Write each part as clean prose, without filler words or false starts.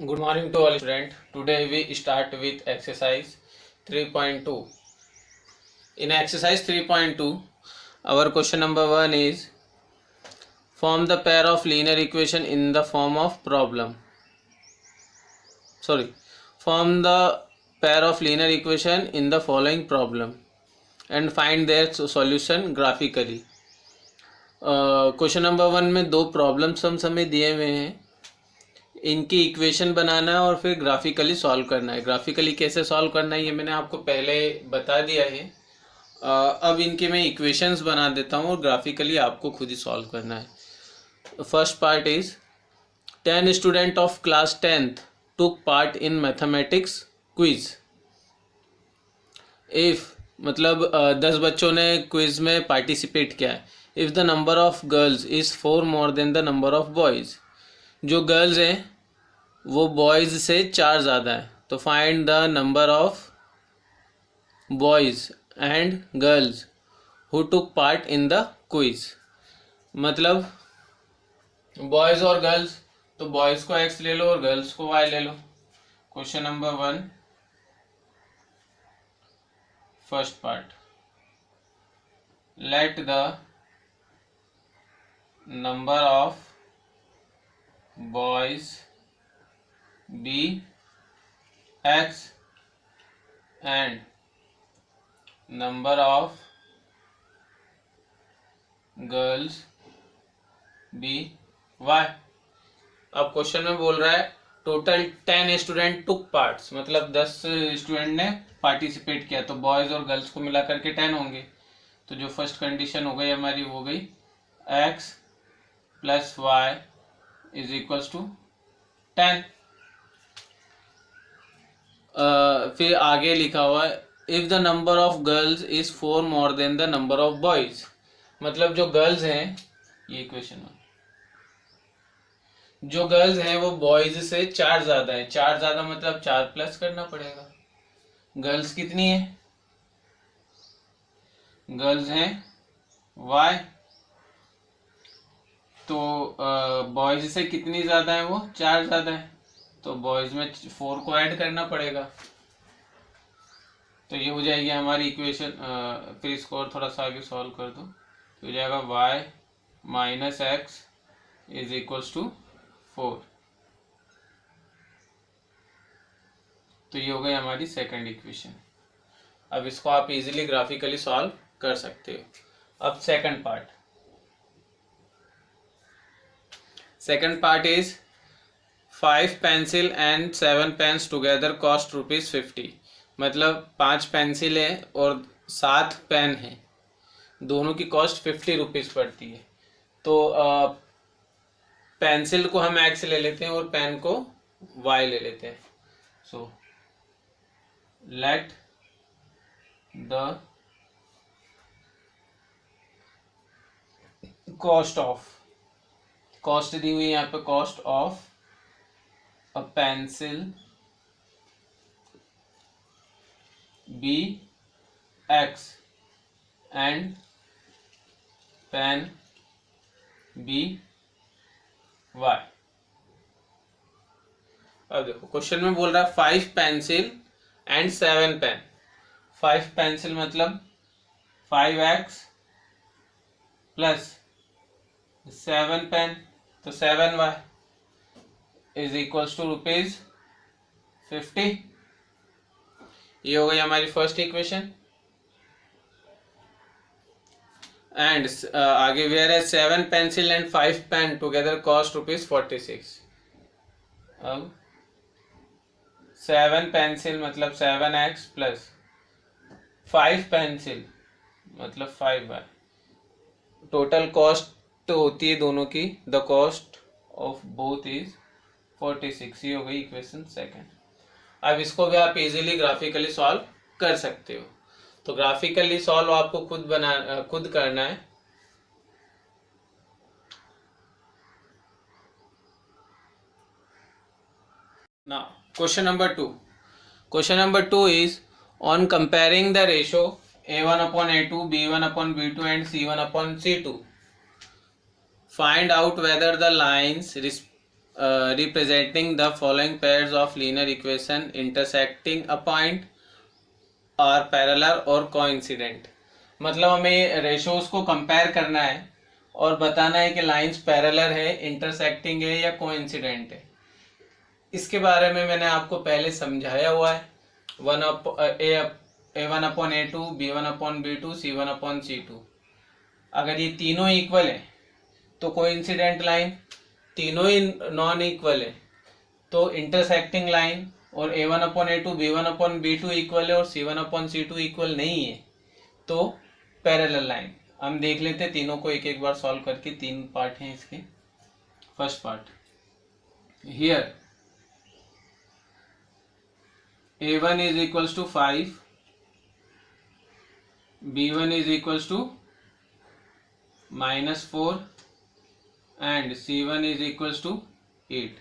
Good morning to all students. Today we start with exercise 3.2. In exercise 3.2, our question number 1 is form the pair of linear equation in the form of problem. Form the pair of linear equation in the following problem and find their solution graphically. Question number 1 में दो problems हमें दिए हुए हैं, इनकी equation बनाना है और फिर ग्राफिकली सॉल्व करना है। ग्राफिकली कैसे सॉल्व करना है ये मैंने आपको पहले बता दिया है। अब इनके मैं इक्वेशंस बना देता हूँ और ग्राफिकली आपको खुद ही सॉल्व करना है। First part is 10 student of class 10th took part in mathematics quiz. If मतलब 10 बच्चों ने क्विज में पार्टिसिपेट किया है। If the number of girls is 4 more than the number of boys, जो गर्ल्स हैं वो बॉयज़ से 4 ज़्यादा है, तो find the number of boys and girls who took part in the quiz. मतलब बॉयज़ और गर्ल्स, तो बॉयज़ को एक्स ले लो और गर्ल्स को वाई ले लो। Question number 1 first part, let the number of boys be x and number of girls be y। अब क्वेश्चन में बोल रहा है टोटल 10 स्टूडेंट टुक पार्ट्स, मतलब 10 स्टूडेंट ने पार्टिसिपेट किया, तो बॉयज़ और गर्ल्स को मिला करके 10 होंगे। तो जो फर्स्ट कंडीशन हो गई हमारी वो गई x plus y is equals to 10। फिर आगे लिखा हुआ है if the number of girls is 4 more than the number of boys, मतलब जो गर्ल्स हैं, ये क्वेश्चन है, जो गर्ल्स हैं वो बॉयज से 4 ज्यादा है। 4 ज्यादा मतलब 4 प्लस करना पड़ेगा। गर्ल्स कितनी है? गर्ल्स हैं y, तो बॉयज से कितनी ज़्यादा है? वो 4 ज़्यादा है, तो बॉयज में 4 को ऐड करना पड़ेगा। तो ये हो जाएगी हमारी इक्वेशन। फिर इसको और थोड़ा सा आगे सॉल्व कर दो तो हो जाएगा y minus x is equals to 4। तो ये हो गई हमारी सेकंड इक्वेशन। अब इसको आप इजीली ग्राफिकली सॉल्व कर सकते हो। अब second part, second part is 5 pencil and 7 pens together cost ₹50। मतलब 5 पेंसिल है और 7 पेन है, दोनों की कॉस्ट 50 रुपीज़ पड़ती है। तो पेंसिल को हम एक्स ले लेते हैं और पेन को वाई ले लेते हैं। So let the cost of, cost दी हुई है यहाँ पे, cost of a pencil be X and pen be Y. अब देखो क्वेश्चन में बोल रहा है 5 पेंसिल एंड 7 पेन। 5 पेंसिल मतलब 5x प्लस 7 पेन, तो 7y इज इक्वल्स टू ₹50। ये हो गई हमारी फर्स्ट इक्वेशन। एंड आगे वेयर है 7 pencil and 5 pen together cost ₹46। अब 7 पेंसिल मतलब 7x प्लस 5 पेंसिल मतलब 5y, टोटल कॉस्ट तो होती है दोनों की, the cost of both is 46। ये हो गई इक्वेशन सेकंड। अब इसको भी आप इजीली ग्राफिकली सॉल्व कर सकते हो। तो ग्राफिकली सॉल्व आपको खुद करना है। Now question number 2। Question number 2 is on comparing the ratio a1/a2, b1/b2 and c1/c2, find out whether the lines representing the following pairs of linear equation intersecting a point are parallel और coincident। मतलब हमें ratios को compare करना है और बताना है कि लाइंस पैरेलल है, इंटरसेक्टिंग है या कोइंसिडेंट है। इसके बारे में मैंने आपको पहले समझाया हुआ है। A1/A2, B1/B2, C1/C2। अगर ये तीनों इक्वल है तो कोइंसिडेंट लाइन, तीनों ही नॉन इक्वल है तो इंटरसेक्टिंग लाइन, और A1/A2, B1/B2 इक्वल है और C1/C2 इक्वल नहीं है तो पैरेलल लाइन। हम देख लेते हैं तीनों को एक एक बार सॉल्व करके। तीन पार्ट हैं इसके। First part, here A1 is equals to 5, B1 is equals to -4 and C1 is equals to 8.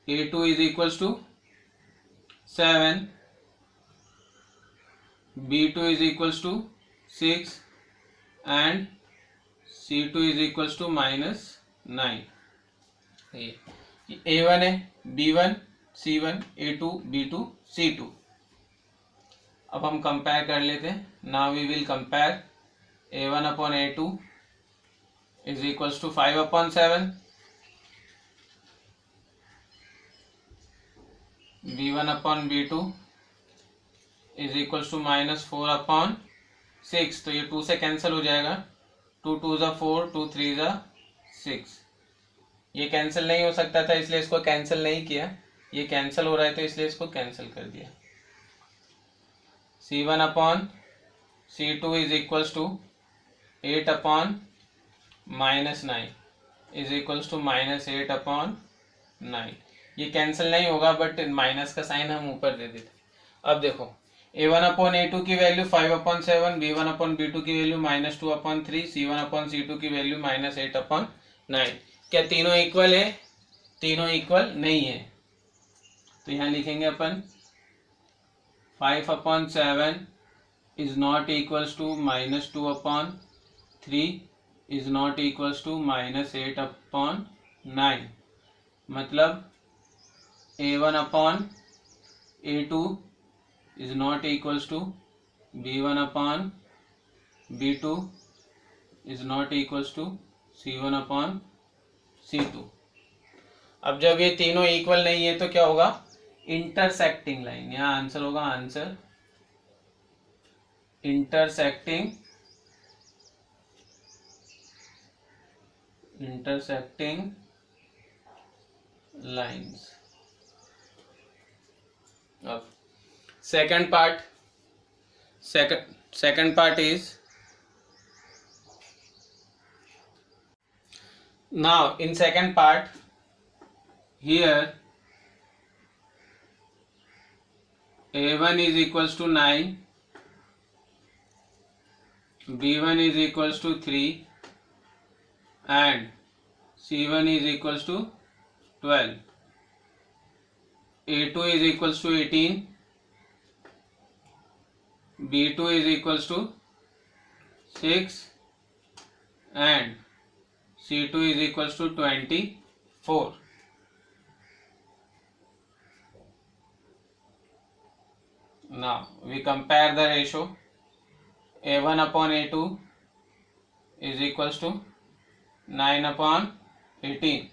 A2 is equals to 7, B2 is equals to 6 and C2 is equals to -9। A1 है, B1, C1, A2, B2, C2। अब हम compare कर लेते हैं। Now we will compare A1/A2 is equals to 5/7, B1/B2 is equals to -4/6। तो ये 2 से cancel हो जाएगा। 2 2 ज़ा 4, 2 3 ज़ा 6। ये कैंसिल नहीं हो सकता था इसलिए इसको कैंसिल नहीं किया। ये कैंसिल हो रहा है तो इसलिए इसको कैंसिल कर दिया। C1/C2 is equals to 8/9 is equals to -8/9। ये कैंसिल नहीं होगा बट माइनस का साइन हम ऊपर दे देते। अब देखो A1/A2 की वैल्यू 5/7, B1/B2 की वैल्यू -2/3, C1/C2 की वैल्यू -8/9। क्या तीनों इक्वल है? तीनों इक्वल नहीं है तो यहाँ लिखेंगे अपन 5/7 is not equals to -2/3 is not equals to -8/9। मतलब A1/A2 is not equals to B1/B2 is not equals to C1/C2। अब जब ये तीनों इक्वल नहीं है तो क्या होगा? Intersecting line. यहाँ आंसर होगा, आंसर इंटरसेक्टिंग लाइंस। अब second part is now in second part here A1 is equals to 9, B1 is equals to 3 and C1 is equals to 12. A2 is equals to 18, B2 is equals to 6 and C2 is equals to 24. Now we compare the ratio. A1/A2 is equals to 9/18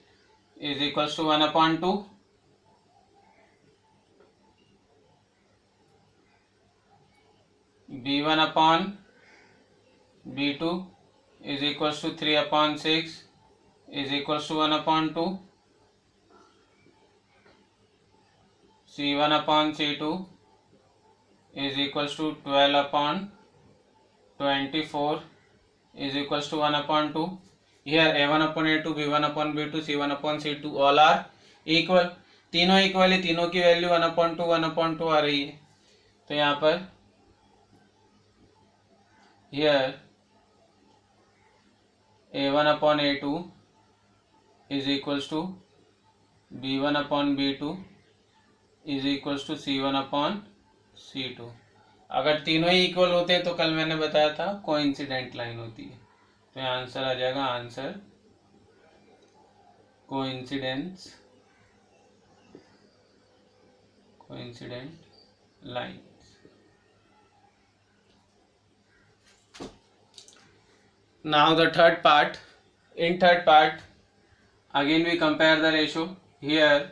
is equals to 1/2. B1/B2 is equals to 3/6 is equals to 1/2. C1/C2 is equals to 12/24 is equals to 1/2. Here A1/A2, B1/B2, C1/C2 all are equal। तीनों equal है, तीनों की value 1/2 आ रही है। तो यहाँ पर here A1/A2 is equals to B1/B2 is equals to C1/C2। अगर तीनों ही इक्वल होते हैं तो कल मैंने बताया था कोइंसिडेंट लाइन होती है। तो यहाँ आंसर आ जाएगा, answer coincident lines. Now the third part. In third part, again we compare the ratio. Here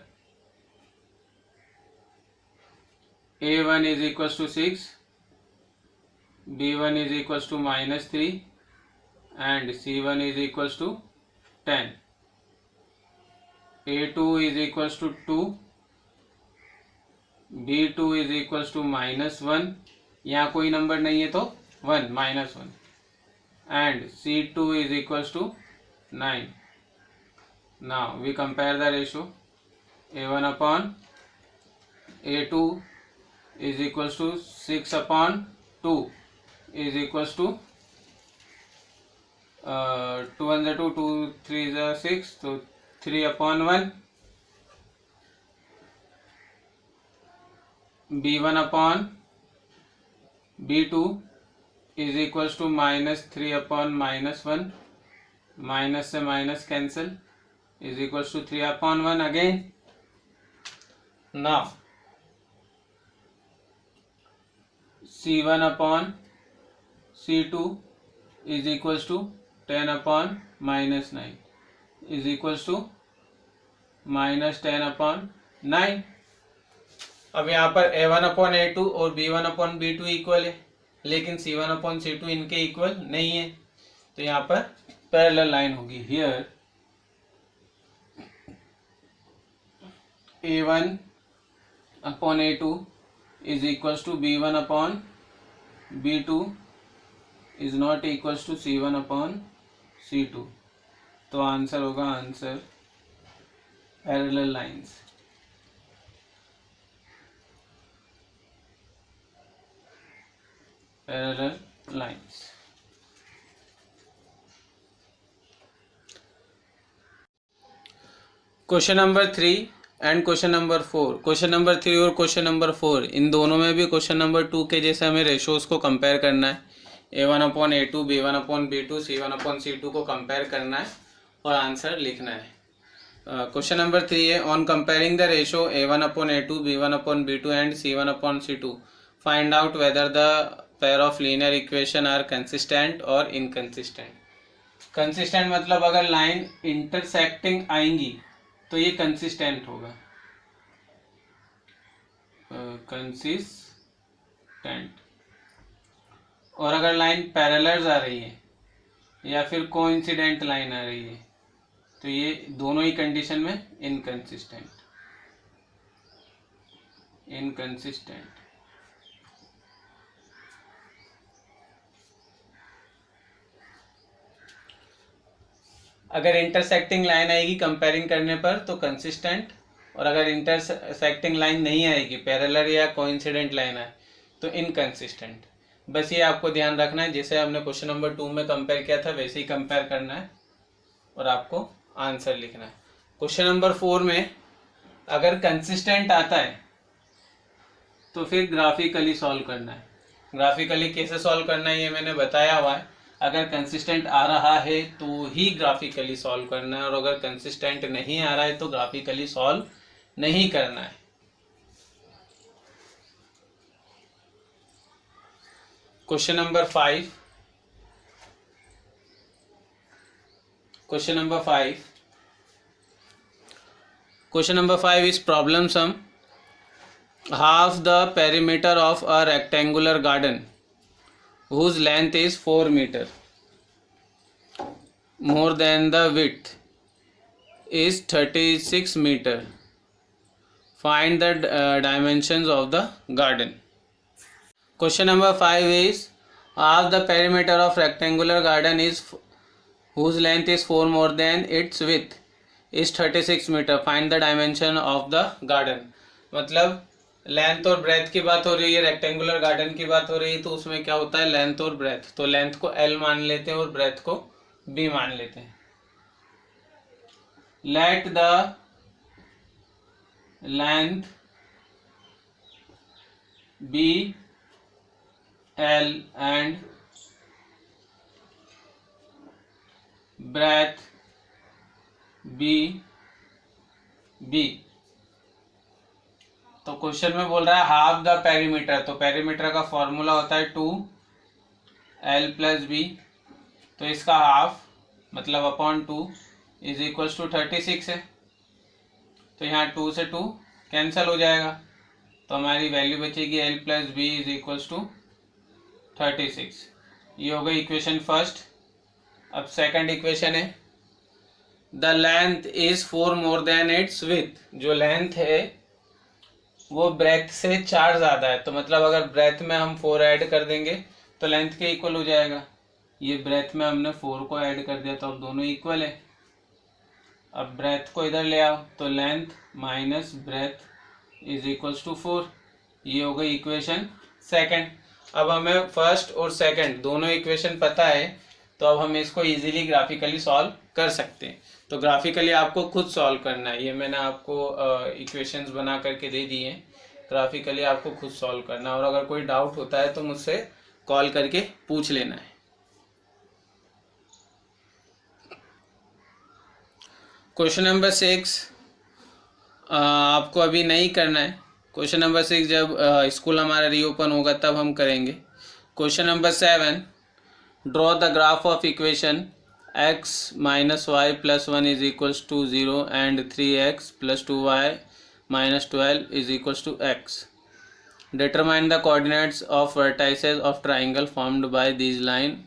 A1 is equals to 6, B1 is equals to -3 and C1 is equals to 10. A2 is equals to 2, B2 is equals to -1, यहाँ कोई number नहीं है तो 1 -1 and C2 is equals to 9. Now we compare the ratio. A1 upon A2 is equals to 6 upon 2 is equals to 2 1 2, 2 3 6, so 3 upon 1. B1 upon B2 is equals to -3 upon -1, minus से minus cancel, is equals to 3 upon 1 again. Now C1 upon C2 is equals to 10 upon -9 is equals to -10 upon 9. अब यहाँ पर A1 upon A2 और B1 upon B2 equal है, लेकिन C1 upon C2 इनके equal नहीं है, तो यहाँ पर पैरेलल लाइन होगी. Here A1 upon A2 is equals to B1 upon B2 is not equals to C1 upon C2. तो आंसर होगा answer parallel lines. Parallel lines. Question number 3 and question number 4. Question number 3 और question number 4 इन दोनों में भी question number 2 के जैसे हमें ratios को कंपेयर करना है. A1 upon A2, B1 upon B2, C1 upon C2 को कंपेयर करना है और आंसर लिखना है. क्वेश्चन नंबर 3 है on comparing the ratio A1 upon A2, B1 upon B2 and C1 upon C2 find out whether the pair of linear equation are consistent और inconsistent. Consistent मतलब अगर लाइन इंटरसेक्टिंग आएंगी तो ये consistent होगा. Consistent. और अगर लाइन पैरेलल्स आ रही है या फिर कोइंसिडेंट लाइन आ रही है तो ये दोनों ही कंडीशन में इनकंसिस्टेंट. इनकंसिस्टेंट. अगर इंटरसेक्टिंग लाइन आएगी कंपेयरिंग करने पर तो कंसिस्टेंट, और अगर इंटरसेक्टिंग लाइन नहीं आएगी पैरेलल या कोइंसिडेंट लाइन आए तो इनकंसिस्टेंट. बस ये आपको ध्यान रखना है, जैसे हमने क्वेश्चन नंबर 2 में कंपेयर किया था वैसे ही कंपेयर करना है और आपको आंसर लिखना है. क्वेश्चन नंबर 4 में अगर कंसिस्टेंट आता है तो फिर ग्राफिकली सॉल्व करना है. ग्राफिकली कैसे सॉल्व करना है ये मैंने बताया हुआ है. अगर कंसिस्टेंट आ रहा है तो ही ग्राफिकली सॉल्व करना है और अगर कंसिस्टेंट नहीं आ रहा है तो ग्राफिकली सॉल्व नहीं करना है. Question number 5. Question number 5. Question number 5 is problem sum. Half the perimeter of a rectangular garden whose length is 4 meter more than the width is 36 meter. Find the dimensions of the garden. Question number 5 is half the perimeter of rectangular garden is whose length is 4 more than its width is 36 meter. Find the dimension of the garden. मतलब length और breath की बात हो रही है, rectangular garden की बात हो रही है, तो उसमें क्या होता है लेंथ और ब्रेथ. तो लेंथ को L मान लेते हैं और ब्रेथ को B मान लेते हैं. Let the length be L and breadth B be. तो क्वेश्चन में बोल रहा है हाफ द पेरीमीटर, तो पेरीमीटर का फॉर्मूला होता है 2l प्लस बी, तो इसका हाफ मतलब अपॉन 2 इज इक्वल्स टू 36 है। तो यहाँ 2 से 2 कैंसिल हो जाएगा, तो हमारी वैल्यू बचेगी l plus b is equals to 36। ये हो गई इक्वेशन फर्स्ट। अब सेकंड इक्वेशन है the length is 4 more than its width, जो लेंथ है वो ब्रेथ से 4 ज़्यादा है, तो मतलब अगर ब्रेथ में हम 4 ऐड कर देंगे तो लेंथ के इक्वल हो जाएगा। ये ब्रेथ में हमने 4 को ऐड कर दिया तो अब दोनों इक्वल है। अब ब्रेथ को इधर ले आओ तो length minus breadth is equals to 4। ये हो गई इक्वेशन सेकंड। अब हमें फर्स्ट और सेकंड दोनों इक्वेशन पता है, तो अब हम इसको इजीली ग्राफिकली सॉल्व कर सकते हैं। तो ग्राफिकली आपको खुद सॉल्व करना है, ये मैंने आपको इक्वेशंस बना करके दे दिए हैं, ग्राफिकली आपको खुद सॉल्व करना है। और अगर कोई डाउट होता है तो मुझसे कॉल करके पूछ लेना है। क्वेश्चन नंबर 6 आपको अभी नहीं करना है। क्वेश्चन नंबर 6 जब स्कूल हमारा रीओपन होगा तब हम करेंगे। Question number 7 draw the graph of equation x minus y plus 1 is equals to 0 and 3x plus 2y minus 12 is equals to x। Determine the coordinates of vertices of triangle formed by this line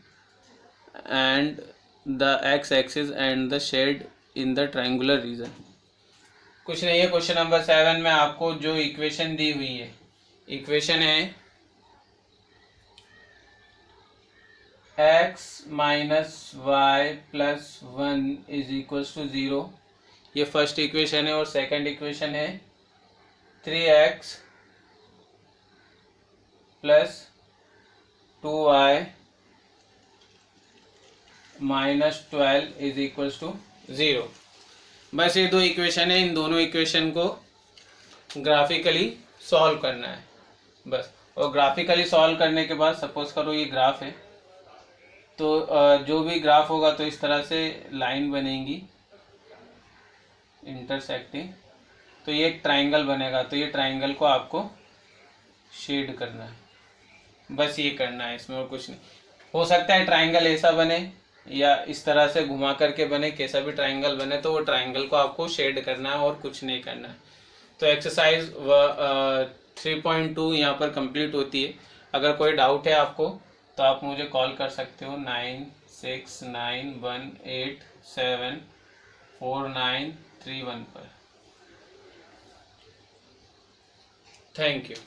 and the x axis and the shade in the triangular region. कुछ नहीं है, question number 7 में आपको जो equation दी हुई है, equation है x minus y plus 1 is equals to 0, ये फर्स्ट इक्वेशन है। और सेकंड इक्वेशन है 3x plus 2y minus 12 is equals to 0। बस ये दो इक्वेशन है, इन दोनों इक्वेशन को ग्राफिकली सॉल्व करना है बस। और ग्राफिकली सॉल्व करने के बाद सपोज करो ये ग्राफ है, तो जो भी ग्राफ होगा तो इस तरह से लाइन बनेगी इंटरसेक्टिंग, तो ये एक ट्राइंगल बनेगा। तो ये ट्राइंगल को आपको शेड करना है, बस ये करना है, इसमें और कुछ नहीं। हो सकता है ट्राइंगल ऐसा बने या इस तरह से घुमा करके बने, कैसा भी ट्राइंगल बने, तो वो ट्राइंगल को आपको शेड करना है और कुछ नहीं करना है। तो एक्सरसाइज 3.2 यहाँ पर कंप्लीट होती है। अगर कोई डाउट है आपको तो आप मुझे कॉल कर सकते हो 9691874931 पर। Thank you.